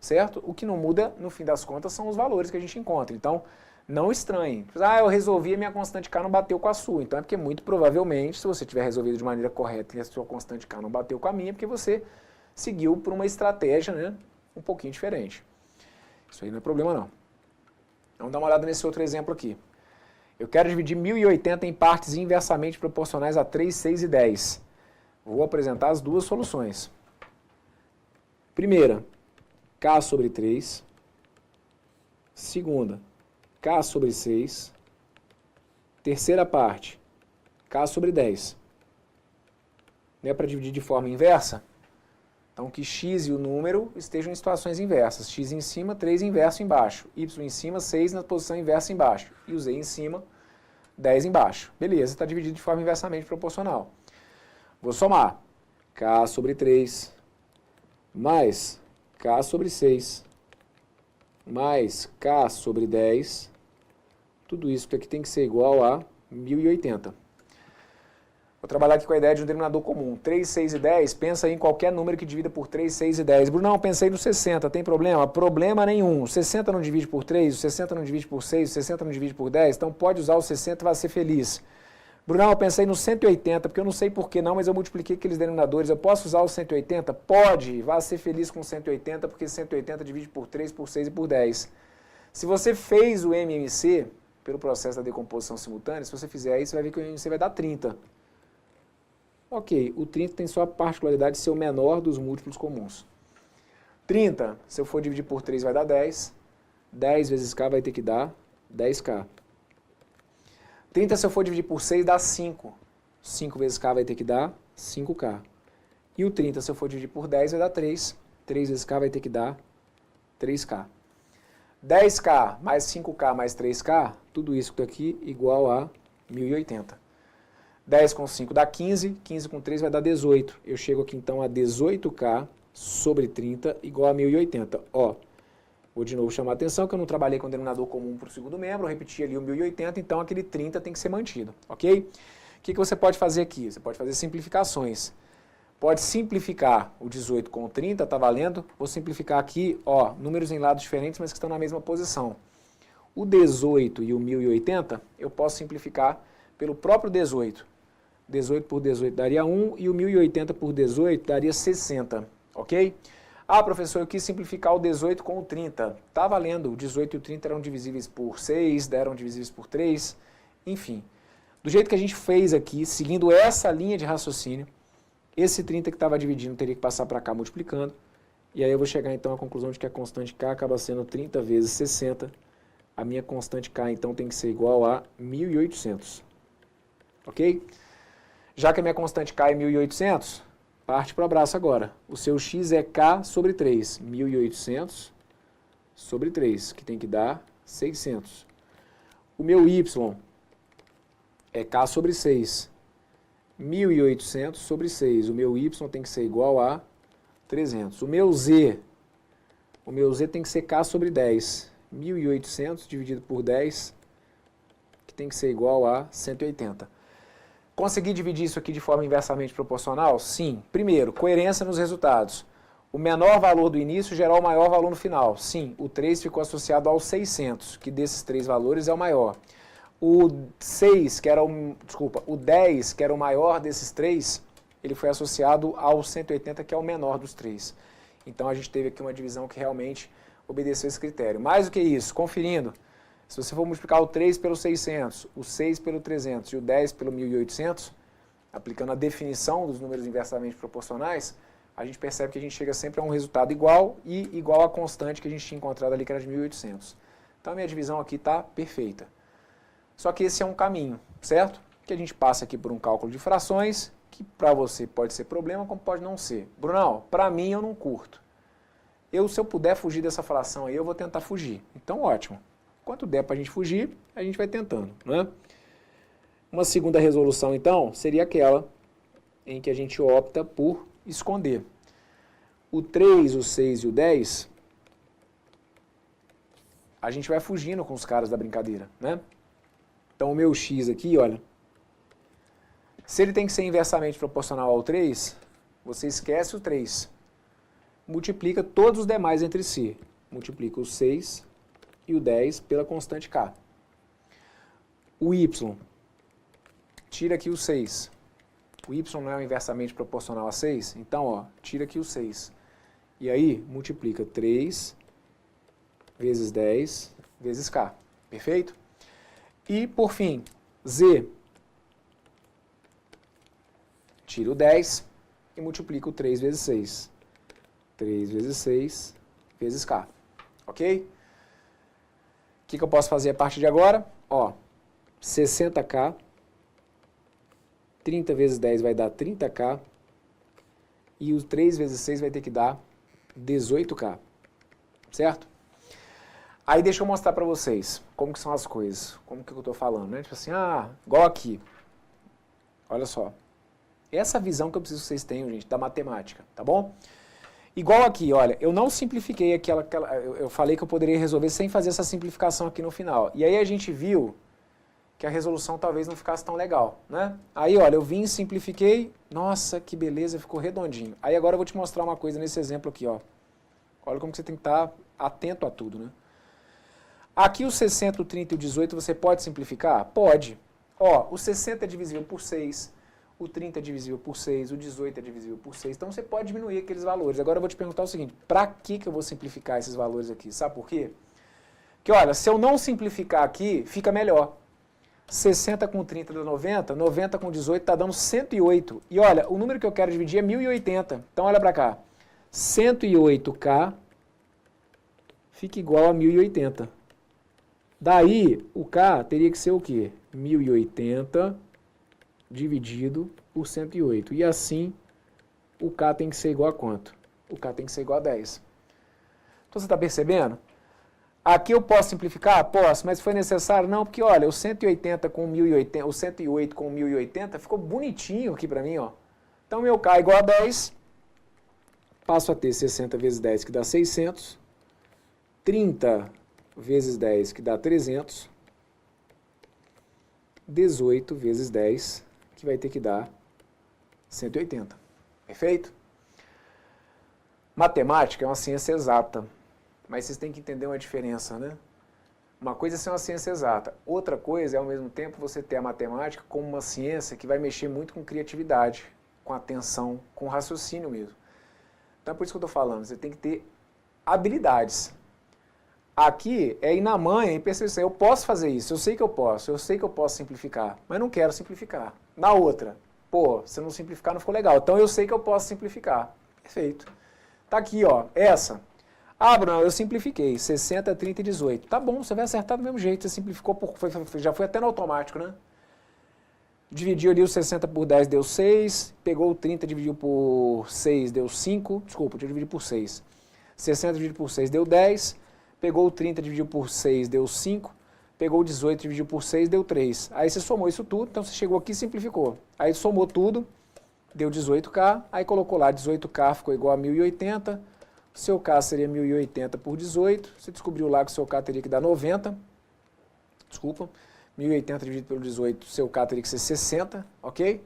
certo? O que não muda, no fim das contas, são os valores que a gente encontra. Então, não estranhe. Ah, eu resolvi, a minha constante K não bateu com a sua. Então é porque muito provavelmente, se você tiver resolvido de maneira correta e a sua constante K não bateu com a minha, é porque você seguiu por uma estratégia, né, um pouquinho diferente. Isso aí não é problema não. Vamos dar uma olhada nesse outro exemplo aqui. Eu quero dividir 1080 em partes inversamente proporcionais a 3, 6 e 10. Vou apresentar as duas soluções. Primeira, K sobre 3. Segunda, K sobre 6. Terceira parte, K sobre 10. Não é para dividir de forma inversa? Então que x e o número estejam em situações inversas. X em cima, 3 inverso embaixo. Y em cima, 6 na posição inversa embaixo. E o z em cima, 10 embaixo. Beleza, está dividido de forma inversamente proporcional. Vou somar K sobre 3 mais K sobre 6 mais K sobre 10. Tudo isso aqui tem que ser igual a 1080. Vou trabalhar aqui com a ideia de um denominador comum. 3, 6 e 10, pensa aí em qualquer número que divida por 3, 6 e 10. Brunão, pensei no 60, tem problema? Problema nenhum. O 60 não divide por 3, o 60 não divide por 6, o 60 não divide por 10, então pode usar o 60 e vai ser feliz. Brunão, eu pensei no 180, porque eu não sei por que não, mas eu multipliquei aqueles denominadores. Eu posso usar o 180? Pode, vá ser feliz com 180, porque 180 divide por 3, por 6 e por 10. Se você fez o MMC, pelo processo da decomposição simultânea, se você fizer isso, você vai ver que o MMC vai dar 30. Ok, o 30 tem só a particularidade de ser o menor dos múltiplos comuns. 30, se eu for dividir por 3, vai dar 10. 10 vezes K vai ter que dar 10K. 30, se eu for dividir por 6, dá 5. 5 vezes K vai ter que dar 5K. E o 30, se eu for dividir por 10, vai dar 3. 3 vezes K vai ter que dar 3K. 10K mais 5K mais 3K, tudo isso aqui igual a 1080. 10 com 5 dá 15, 15 com 3 vai dar 18. Eu chego aqui então a 18K sobre 30 igual a 1080. Ó, vou de novo chamar a atenção que eu não trabalhei com denominador comum para o segundo membro, eu repeti ali o 1080, então aquele 30 tem que ser mantido, ok? O que você pode fazer aqui? Você pode fazer simplificações. Pode simplificar o 18 com o 30, tá valendo? Vou simplificar aqui, ó, números em lados diferentes, mas que estão na mesma posição. O 18 e o 1080, eu posso simplificar pelo próprio 18. 18 por 18 daria 1 e o 1080 por 18 daria 60, ok? Ah, professor, eu quis simplificar o 18 com o 30. Tá valendo, o 18 e o 30 eram divisíveis por 6, eram divisíveis por 3, enfim. Do jeito que a gente fez aqui, seguindo essa linha de raciocínio, esse 30 que estava dividindo teria que passar para cá multiplicando, e aí eu vou chegar então à conclusão de que a constante K acaba sendo 30 vezes 60. A minha constante K então tem que ser igual a 1800, ok? Já que a minha constante K é 1800, parte para o abraço agora. O seu x é K sobre 3. 1800 sobre 3, que tem que dar 600. O meu y é K sobre 6. 1800 sobre 6. O meu y tem que ser igual a 300. O meu z tem que ser K sobre 10. 1800 dividido por 10, que tem que ser igual a 180. Consegui dividir isso aqui de forma inversamente proporcional? Sim. Primeiro, coerência nos resultados. O menor valor do início gerou o maior valor no final. Sim, o 3 ficou associado ao 600, que desses três valores é o maior. O 6, que era o 10, que era o maior desses três, ele foi associado ao 180, que é o menor dos três. Então a gente teve aqui uma divisão que realmente obedeceu esse critério. Mais do que isso, conferindo, se você for multiplicar o 3 pelo 600, o 6 pelo 300 e o 10 pelo 1800, aplicando a definição dos números inversamente proporcionais, a gente percebe que a gente chega sempre a um resultado igual e igual à constante que a gente tinha encontrado ali, que era de 1800. Então a minha divisão aqui está perfeita. Só que esse é um caminho, certo? Que a gente passa aqui por um cálculo de frações, que para você pode ser problema, como pode não ser. Brunão, para mim eu não curto. Se eu puder fugir dessa fração aí, eu vou tentar fugir. Então ótimo. Quanto der para a gente fugir, a gente vai tentando, né? Uma segunda resolução, então, seria aquela em que a gente opta por esconder. O 3, o 6 e o 10, a gente vai fugindo com os caras da brincadeira, né? Então o meu x aqui, olha, se ele tem que ser inversamente proporcional ao 3, você esquece o 3. Multiplica todos os demais entre si. Multiplica o 6 e o 10 pela constante k. O y, tira aqui o 6. O y não é inversamente proporcional a 6? Então, ó, tira aqui o 6. E aí, multiplica 3 vezes 10 vezes k. Perfeito? E, por fim, z, tira o 10 e multiplica o 3 vezes 6. 3 vezes 6 vezes k. Ok? O que eu posso fazer a partir de agora? Ó, 60k, 30 vezes 10 vai dar 30k, e o 3 vezes 6 vai ter que dar 18k. Certo? Aí deixa eu mostrar para vocês como que são as coisas, como que eu estou falando, né? Tipo assim, igual aqui. Olha só. Essa visão que eu preciso que vocês tenham, gente, da matemática, tá bom? Igual aqui, olha, eu não simplifiquei eu falei que eu poderia resolver sem fazer essa simplificação aqui no final. E aí a gente viu que a resolução talvez não ficasse tão legal, né? Aí, olha, eu vim, simplifiquei, nossa, que beleza, ficou redondinho. Aí agora eu vou te mostrar uma coisa nesse exemplo aqui, ó. Olha como que você tem que estar atento a tudo, né? Aqui o 60, o 30 e o 18 você pode simplificar? Pode. Ó, o 60 é divisível por 6, o 30 é divisível por 6, o 18 é divisível por 6, então você pode diminuir aqueles valores. Agora eu vou te perguntar o seguinte, para que eu vou simplificar esses valores aqui? Sabe por quê? Porque, olha, se eu não simplificar aqui, fica melhor. 60 com 30 dá 90, 90 com 18 está dando 108. E olha, o número que eu quero dividir é 1080. Então olha para cá, 108k fica igual a 1080. Daí, o k teria que ser o quê? 1080 dividido por 108. E assim, o k tem que ser igual a quanto? O k tem que ser igual a 10. Então você está percebendo? Aqui eu posso simplificar? Posso, mas foi necessário? Não, porque olha, o 180 com 1080, o 108 com 1080 ficou bonitinho aqui para mim, ó. Então meu k é igual a 10, passo a ter 60 vezes 10, que dá 600, 30 vezes 10, que dá 300, 18 vezes 10, que vai ter que dar 180. Perfeito? Matemática é uma ciência exata, mas vocês têm que entender uma diferença, né? Uma coisa é ser uma ciência exata, outra coisa é, ao mesmo tempo, você ter a matemática como uma ciência que vai mexer muito com criatividade, com atenção, com raciocínio mesmo. Então é por isso que eu estou falando, você tem que ter habilidades. Aqui é ir na manha e perceber assim, eu posso fazer isso, eu sei que eu posso simplificar, mas não quero simplificar. Na outra, pô, se não simplificar não ficou legal, então eu sei que eu posso simplificar. Perfeito. Tá aqui, ó, essa. Bruno, eu simplifiquei, 60, 30 e 18. Tá bom, você vai acertar do mesmo jeito, você simplificou, já foi até no automático, né? Dividiu ali o 60 por 10, deu 6, pegou o 30, dividiu por 6, deu 5, desculpa, eu dividi por 6. 60 dividido por 6 deu 10, pegou o 30, dividiu por 6, deu 5, pegou o 18, dividiu por 6, deu 3. Aí você somou isso tudo, então você chegou aqui e simplificou. Aí somou tudo, deu 18k, aí colocou lá 18k, ficou igual a 1080, o seu k seria 1080 por 18, você descobriu lá que o seu k teria que dar 90, desculpa, 1080 dividido pelo 18, o seu k teria que ser 60, ok?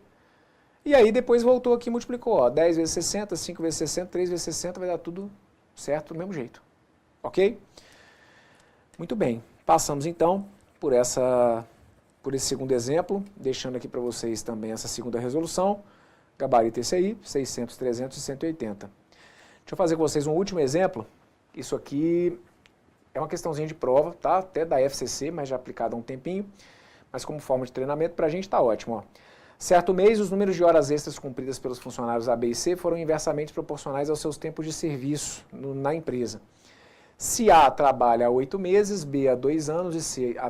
E aí depois voltou aqui e multiplicou, ó, 10 vezes 60, 5 vezes 60, 3 vezes 60, vai dar tudo certo do mesmo jeito, ok? Muito bem, passamos então por esse segundo exemplo, deixando aqui para vocês também essa segunda resolução, gabarito esse aí, 600, 300 e 180. Deixa eu fazer com vocês um último exemplo, isso aqui é uma questãozinha de prova, tá? Até da FCC, mas já aplicada há um tempinho, mas como forma de treinamento para a gente está ótimo, ó. Certo mês, os números de horas extras cumpridas pelos funcionários A, B e C foram inversamente proporcionais aos seus tempos de serviço na empresa. Se A trabalha há 8 meses, B há 2 anos e C há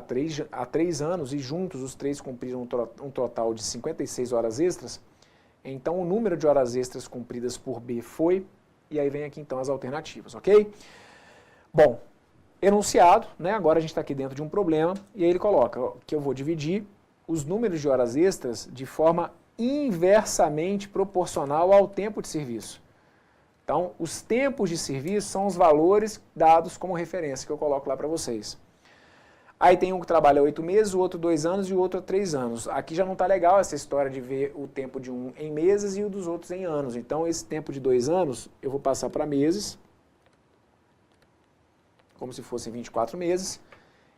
3 anos, e juntos os três cumpriram um total de 56 horas extras, então o número de horas extras cumpridas por B foi, e aí vem aqui então as alternativas, ok? Bom, enunciado, né? Agora a gente está aqui dentro de um problema, e aí ele coloca que eu vou dividir os números de horas extras de forma inversamente proporcional ao tempo de serviço. Então, os tempos de serviço são os valores dados como referência que eu coloco lá para vocês. Aí tem um que trabalha 8 meses, o outro 2 anos e o outro 3 anos. Aqui já não está legal essa história de ver o tempo de um em meses e o dos outros em anos. Então esse tempo de 2 anos eu vou passar para meses, como se fossem 24 meses.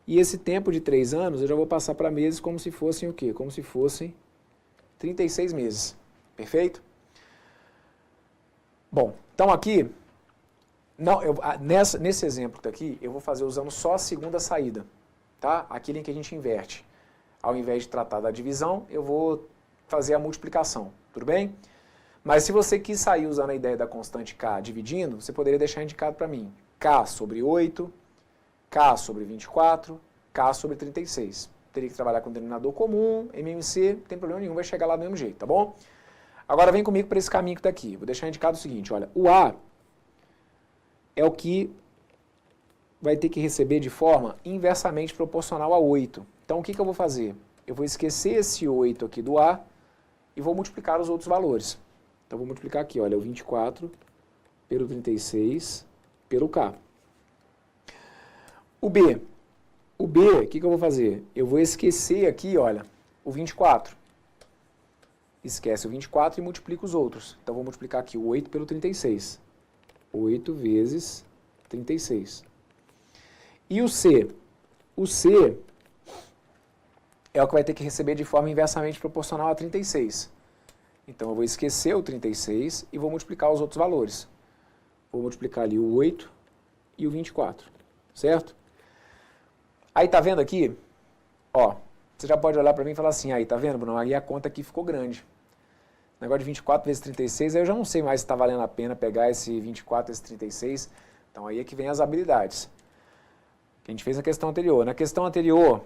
E esse tempo de 3 anos eu já vou passar para meses como se fossem o quê? Como se fossem 36 meses. Perfeito? Bom, então aqui, nesse exemplo aqui, eu vou fazer usando só a segunda saída. Tá? Aquilo em que a gente inverte. Ao invés de tratar da divisão, eu vou fazer a multiplicação, tudo bem? Mas se você quis sair usando a ideia da constante k dividindo, você poderia deixar indicado para mim k sobre 8, k sobre 24, k sobre 36. Teria que trabalhar com denominador comum, MMC, não tem problema nenhum, vai chegar lá do mesmo jeito, tá bom? Agora vem comigo para esse caminho que está aqui. Vou deixar indicado o seguinte, olha, o A é o que vai ter que receber de forma inversamente proporcional a 8. Então, o que eu vou fazer? Eu vou esquecer esse 8 aqui do A e vou multiplicar os outros valores. Então, vou multiplicar aqui, olha, o 24 pelo 36 pelo K. O B, o que eu vou fazer? Eu vou esquecer aqui, olha, o 24. Esquece o 24 e multiplica os outros. Então, vou multiplicar aqui o 8 pelo 36. 8 vezes 36. E o C? O C é o que vai ter que receber de forma inversamente proporcional a 36. Então, eu vou esquecer o 36 e vou multiplicar os outros valores. Vou multiplicar ali o 8 e o 24, certo? Aí, tá vendo aqui? Ó, você já pode olhar para mim e falar assim, aí, tá vendo, Bruno? Aí a conta aqui ficou grande. O negócio de 24 vezes 36, aí eu já não sei mais se está valendo a pena pegar esse 24 esse 36. Então, aí é que vem as habilidades. A gente fez na questão anterior. Na questão anterior,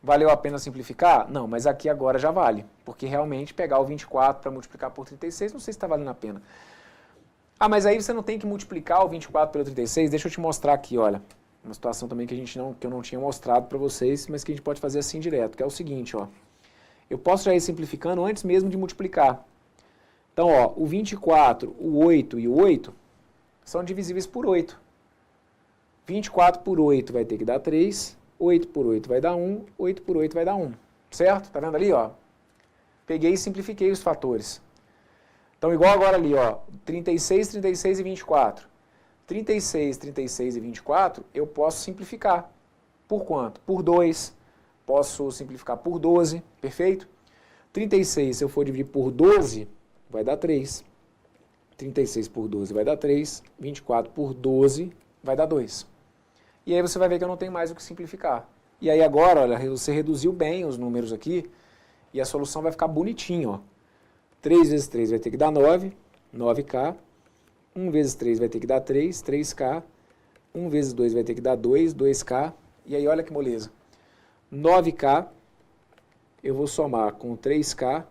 valeu a pena simplificar? Não, mas aqui agora já vale. Porque realmente pegar o 24 para multiplicar por 36, não sei se está valendo a pena. Ah, mas aí você não tem que multiplicar o 24 pelo 36? Deixa eu te mostrar aqui, olha. Uma situação também que eu não tinha mostrado para vocês, mas que a gente pode fazer assim direto, que é o seguinte, ó. Eu posso já ir simplificando antes mesmo de multiplicar. Então, ó, o 24, o 8 e o 8 são divisíveis por 8. 24 por 8 vai ter que dar 3, 8 por 8 vai dar 1, 8 por 8 vai dar 1. Certo? Tá vendo ali, ó? Peguei e simplifiquei os fatores. Então, igual agora ali, ó, 36, 36 e 24. 36, 36 e 24, eu posso simplificar. Por quanto? Por 2. Posso simplificar por 12, perfeito? 36, se eu for dividir por 12, vai dar 3. 36 por 12 vai dar 3. 24 por 12 vai dar 2. E aí você vai ver que eu não tenho mais o que simplificar. E aí agora, olha, você reduziu bem os números aqui e a solução vai ficar bonitinho, ó. 3 vezes 3 vai ter que dar 9, 9K. 1 vezes 3 vai ter que dar 3, 3K. 1 vezes 2 vai ter que dar 2, 2K. E aí olha que moleza. 9K eu vou somar com 3K,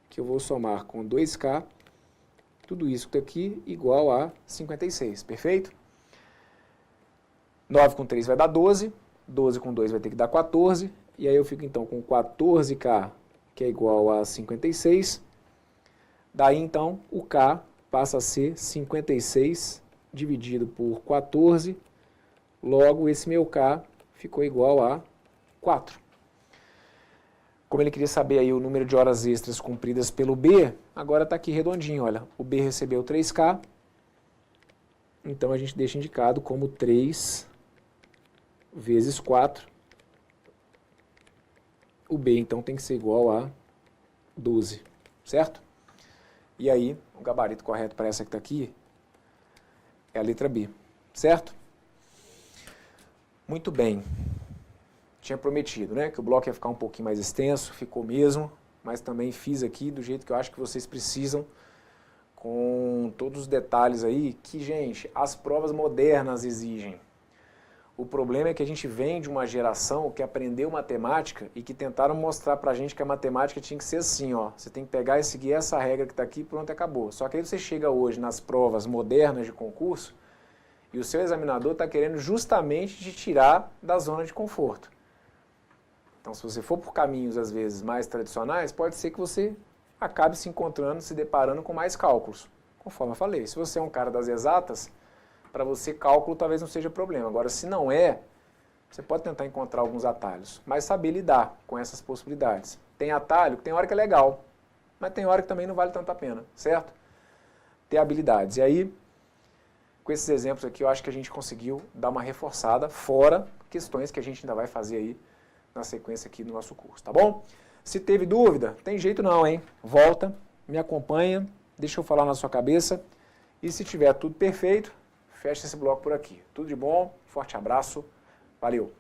que eu vou somar com 2K. Tudo isso aqui igual a 56, perfeito? 9 com 3 vai dar 12, 12 com 2 vai ter que dar 14, e aí eu fico então com 14K, que é igual a 56. Daí então o K passa a ser 56 dividido por 14, logo esse meu K ficou igual a 4. Como ele queria saber aí o número de horas extras cumpridas pelo B, agora está aqui redondinho, olha, o B recebeu 3K, então a gente deixa indicado como 3 vezes 4. O B, então, tem que ser igual a 12, certo? E aí, o gabarito correto para essa que está aqui é a letra B, certo? Muito bem. Tinha prometido, né, que o bloco ia ficar um pouquinho mais extenso, ficou mesmo, mas também fiz aqui do jeito que eu acho que vocês precisam, com todos os detalhes aí que, gente, as provas modernas exigem. O problema é que a gente vem de uma geração que aprendeu matemática e que tentaram mostrar pra gente que a matemática tinha que ser assim, ó. Você tem que pegar e seguir essa regra que está aqui e pronto, acabou. Só que aí você chega hoje nas provas modernas de concurso e o seu examinador está querendo justamente te tirar da zona de conforto. Então, se você for por caminhos, às vezes, mais tradicionais, pode ser que você acabe se encontrando, se deparando com mais cálculos. Conforme eu falei, se você é um cara das exatas, para você cálculo talvez não seja problema. Agora, se não é, Você pode tentar encontrar alguns atalhos, mas saber lidar com essas possibilidades. Tem atalho que tem hora que é legal, mas tem hora que também não vale tanto a pena, certo? Ter habilidades. E aí, com esses exemplos aqui, eu acho que a gente conseguiu dar uma reforçada, fora questões que a gente ainda vai fazer aí na sequência aqui do nosso curso, tá bom? Se teve dúvida, tem jeito não, hein? Volta, me acompanha, deixa eu falar na sua cabeça. E se tiver tudo perfeito, fecha esse bloco por aqui. Tudo de bom, forte abraço, valeu!